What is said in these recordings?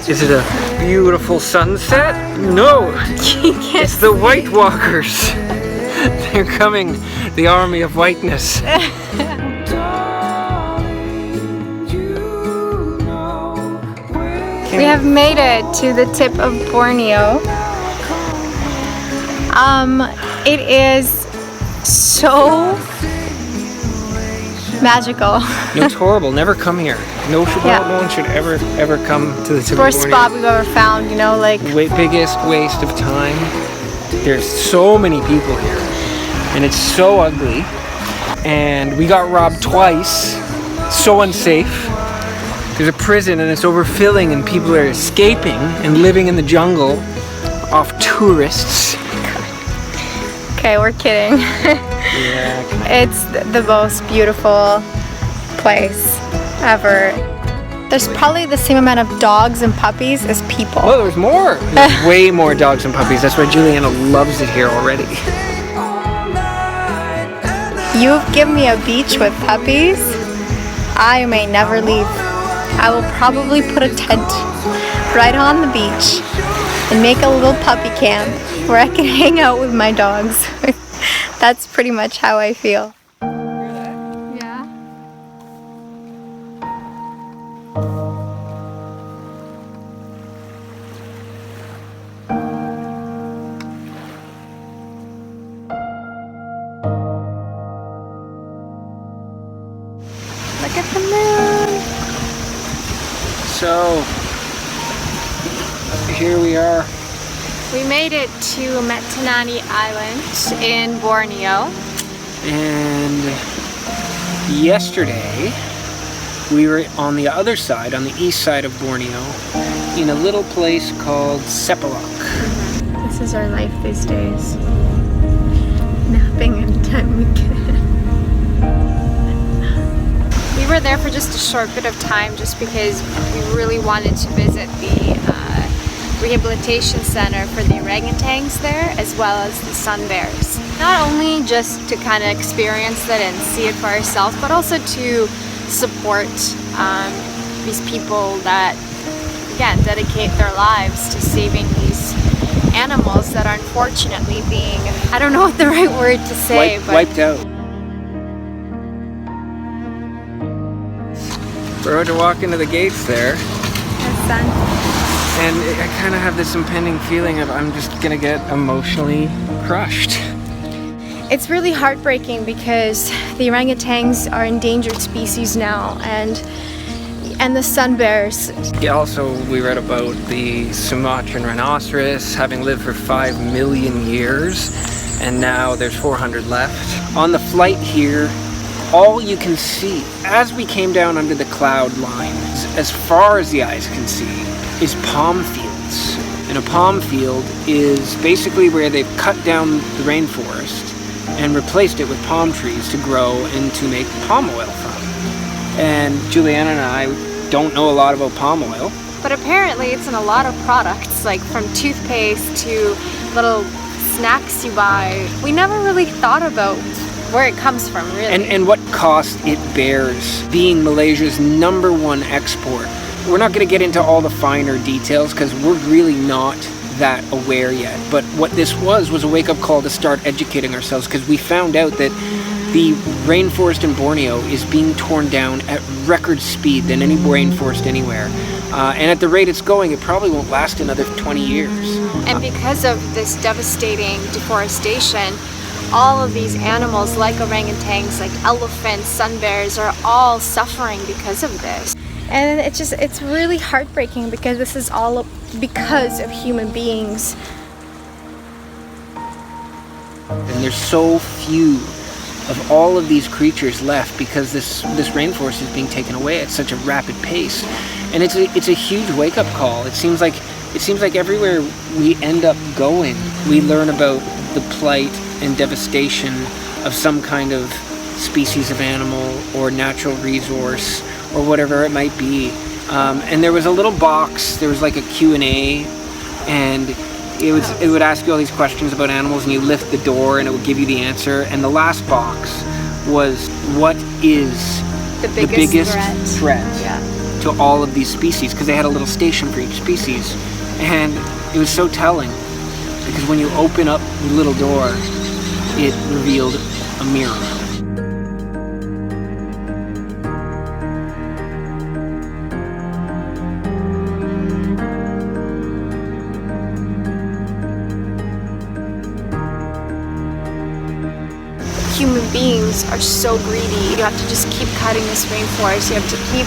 Is it a beautiful sunset? No, it's the White Walkers. They're coming, the army of whiteness. We have made it to the tip of Borneo. It is so magical. No, it's horrible. Never come here. No one should ever come to the tip of Borneo. Worst spot we've ever found, you know, like... Biggest waste of time. There's so many people here. And it's so ugly. And we got robbed twice. So unsafe. There's a prison and it's overfilling and people are escaping and living in the jungle off tourists. Okay, we're kidding. Yeah. It's the most beautiful place ever. There's probably the same amount of dogs and puppies as people. Oh, there's more. There's way more dogs and puppies. That's why Juliana loves it here already. You've given me a beach with puppies. I may never leave. I will probably put a tent right on the beach and make a little puppy camp where I can hang out with my dogs. That's pretty much how I feel. Yeah. Look at the moon. So, here we are. We made it to Metanani Island in Borneo. And yesterday, we were on the other side, on the east side of Borneo, in a little place called Sepalak. This is our life these days. Napping anytime we can. We were there for just a short bit of time just because we really wanted to visit the rehabilitation center for the orangutans there, as well as the sun bears. Not only just to kind of experience that and see it for ourselves, but also to support these people that, again, dedicate their lives to saving these animals that are unfortunately being, I don't know what the right word to say, but wiped out. We're about to walk into the gates there. the sun. And I kind of have this impending feeling of I'm just gonna get emotionally crushed. It's really heartbreaking because the orangutans are endangered species now, and the sun bears. Yeah, also we read about the Sumatran rhinoceros having lived for 5 million years, and now there's 400 left. On the flight here, all you can see, as we came down under the cloud line, as far as the eyes can see, is palm fields. And a palm field is basically where they've cut down the rainforest and replaced it with palm trees to grow and to make palm oil from. And Juliana and I don't know a lot about palm oil. But apparently it's in a lot of products, like from toothpaste to little snacks you buy. We never really thought about where it comes from, really. And what cost it bears, being Malaysia's #1 export. We're not going to get into all the finer details because we're really not that aware yet. But what this was a wake-up call to start educating ourselves, because we found out that the rainforest in Borneo is being torn down at record speed than any rainforest anywhere. And at the rate it's going, it probably won't last another 20 years. And because of this devastating deforestation, all of these animals like orangutans, like elephants, sun bears, are all suffering because of this. And it's really heartbreaking because this is all because of human beings. And there's so few of all of these creatures left because this rainforest is being taken away at such a rapid pace. And it's a huge wake-up call. It seems like everywhere we end up going, we learn about the plight and devastation of some kind of species of animal or natural resource or whatever it might be. And there was a little box, there was like a Q&A, and it would ask you all these questions about animals, and you lift the door and it would give you the answer. And the last box was, what is the biggest threat to all of these species, because they had a little station for each species. And it was so telling, because when you open up the little door, it revealed a mirror. Human beings are so greedy. You have to just keep cutting this rainforest. You have to keep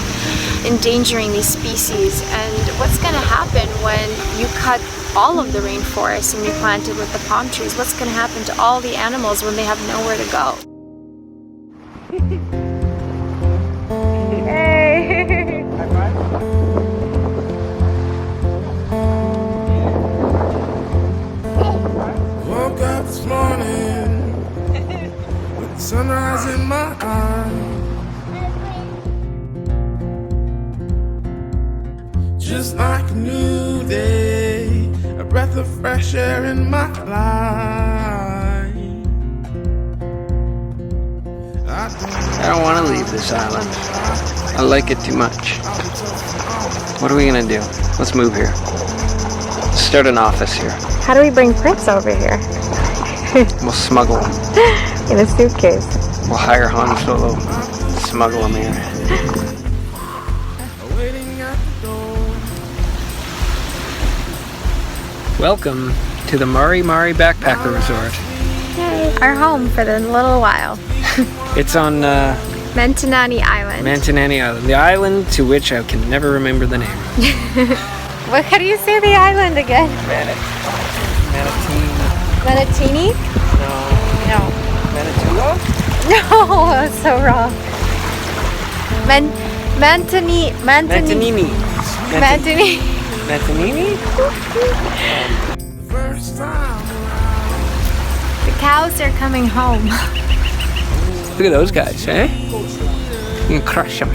endangering these species. And what's going to happen when you cut all of the rainforest and replant it with the palm trees? What's going to happen to all the animals when they have nowhere to go? Hey! High five. Woke up this morning. Sunrise in my eyes, just like a new day, a breath of fresh air in my life. I don't want to leave this island. I like it too much. What are we gonna do? Let's move here. Let's start an office here. How do we bring Prince over here? We'll smuggle him. In a suitcase. We'll hire Han Solo, smuggle him here. Welcome to the Mari Mari Backpacker Resort. Yay. Our home for the little while. It's on Mentanani Island. Mentanani Island, the island to which I can never remember the name. What? How do you say the island again? Manatini. Manatini? No. Manitoula? No, that's so wrong. Mantanini. Mantanini. First time The cows are coming home. Look at those guys, eh? You can crush them.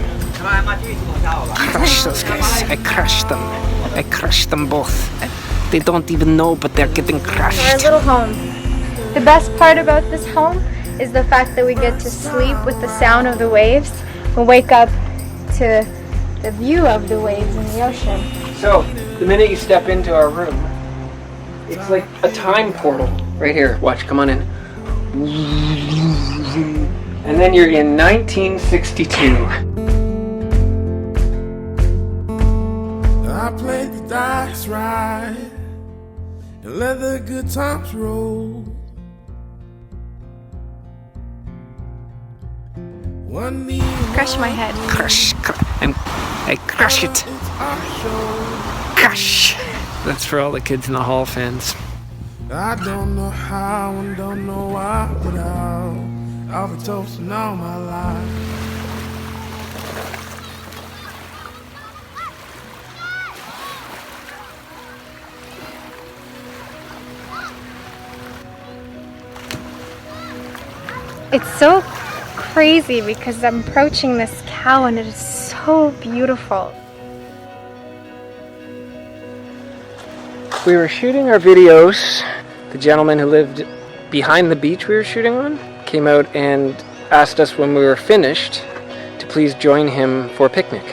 Crush those guys. I crushed them. I crushed them both. They don't even know, but they're getting crushed. Our little home. The best part about this home is the fact that we get to sleep with the sound of the waves and wake up to the view of the waves in the ocean. So, the minute you step into our room, it's like a time portal. Right here, watch, come on in. And then you're in 1962. I played the dice right and let the good times roll. One knee Crush my head. Crush. I crush it. it's our show. Crush. That's for all the Kids in the Hall fans. I don't know how and don't know why, but I'll be toasting all my life. It's so crazy because I'm approaching this cow and it is so beautiful. We were shooting our videos. The gentleman who lived behind the beach we were shooting on came out and asked us when we were finished to please join him for a picnic.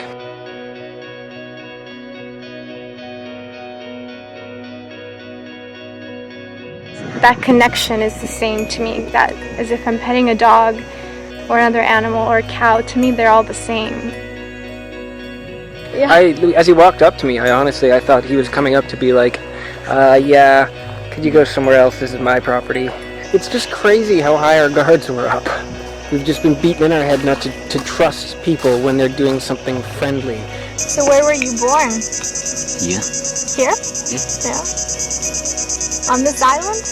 That connection is the same to me, that as if I'm petting a dog or another animal or a cow, to me they're all the same. Yeah. As he walked up to me, I thought he was coming up to be like, yeah, could you go somewhere else? This is my property. It's just crazy how high our guards were up. We've just been beaten in our head not to trust people when they're doing something friendly. So where were you born? Yeah. Here? Yeah. On this island?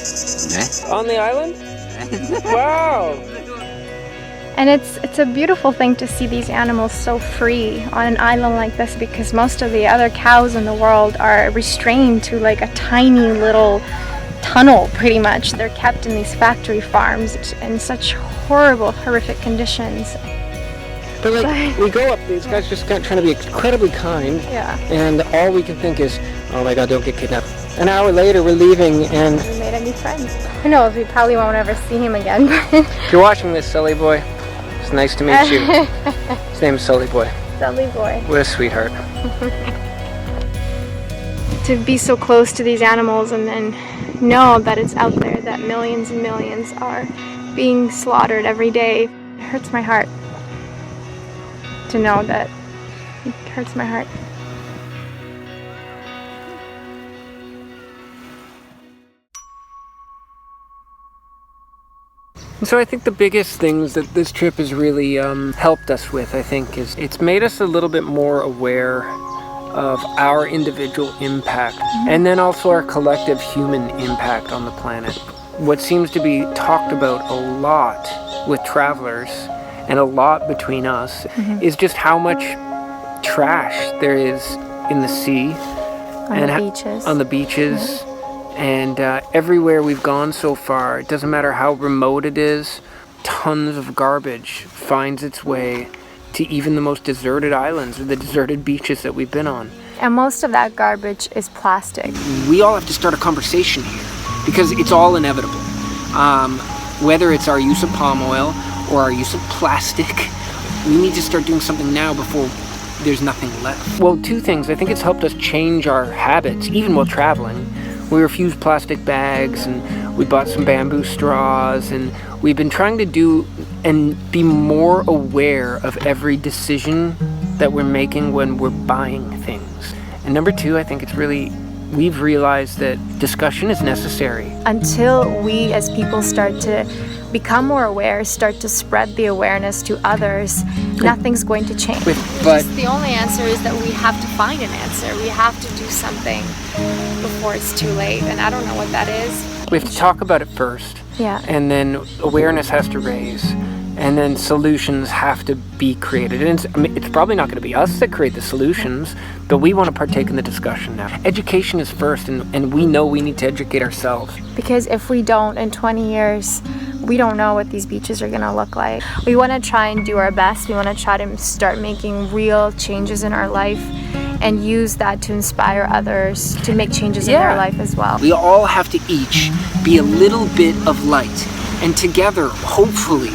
On the island? Wow! And it's a beautiful thing to see these animals so free on an island like this, because most of the other cows in the world are restrained to like a tiny little tunnel pretty much. They're kept in these factory farms in such horrible, horrific conditions. But like, we go up, these guys just trying to be incredibly kind, Yeah. and all we can think is, oh my god, don't get kidnapped. An hour later, we're leaving, and We made any friends. Who knows, we probably won't ever see him again. if you're watching this, Sully Boy, it's nice to meet you. His name is Sully Boy. Lovely boy. What a sweetheart. To be so close to these animals and then know that it's out there, that millions and millions are being slaughtered every day, it hurts my heart. To know that, it hurts my heart. So I think the biggest things that this trip has really helped us with, I think, is it's made us a little bit more aware of our individual impact and then also our collective human impact on the planet. What seems to be talked about a lot with travelers and a lot between us is just how much trash there is in the sea on the beaches. And everywhere we've gone so far, it doesn't matter how remote it is, tons of garbage finds its way to even the most deserted islands or the deserted beaches that we've been on. And most of that garbage is plastic. We all have to start a conversation here because it's all inevitable. Whether it's our use of palm oil or our use of plastic, we need to start doing something now before there's nothing left. Well, two things. I think it's helped us change our habits, even while traveling. We refused plastic bags and we bought some bamboo straws, and we've been trying to do and be more aware of every decision that we're making when we're buying things. And number two, I think we've realized that discussion is necessary. Until we as people start to become more aware, start to spread the awareness to others, nothing's going to change. But the only answer is that we have to find an answer. We have to do something before it's too late, and I don't know what that is. we have to talk about it first. Yeah. And then awareness has to raise. And then solutions have to be created. And it's probably not going to be us that create the solutions, but we want to partake in the discussion now. Education is first, and we know we need to educate ourselves. Because if we don't, in 20 years, we don't know what these beaches are going to look like. We want to try and do our best. We want to try to start making real changes in our life and use that to inspire others to make changes in their life as well. We all have to each be a little bit of light. And together, hopefully,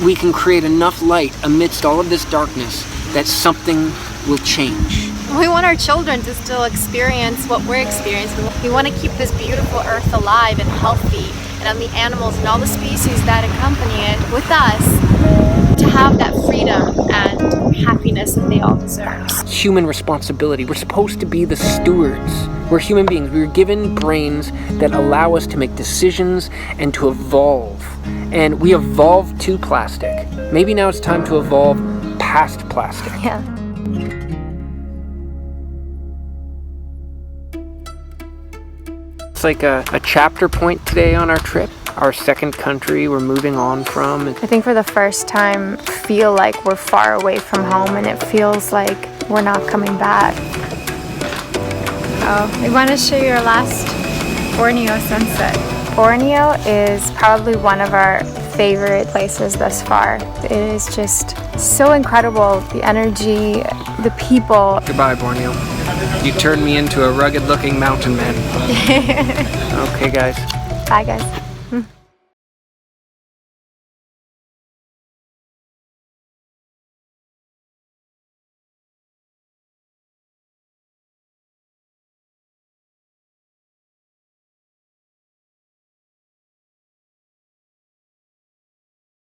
we can create enough light amidst all of this darkness that something will change. We want our children to still experience what we're experiencing. We want to keep this beautiful earth alive and healthy, and on the animals and all the species that accompany it with us to have that freedom and happiness that they all deserve. Human responsibility. We're supposed to be the stewards. We're human beings. We were given brains that allow us to make decisions and to evolve. And we evolved to plastic. Maybe now it's time to evolve past plastic. Yeah. It's like a chapter point today on our trip. Our second country we're moving on from. I think for the first time, feel like we're far away from home, and it feels like we're not coming back. Oh, we want to show you our last Borneo sunset. Borneo is probably one of our favorite places thus far. It is just so incredible. The energy, the people. Goodbye, Borneo. You turned me into a rugged-looking mountain man. Okay, guys. Bye, guys.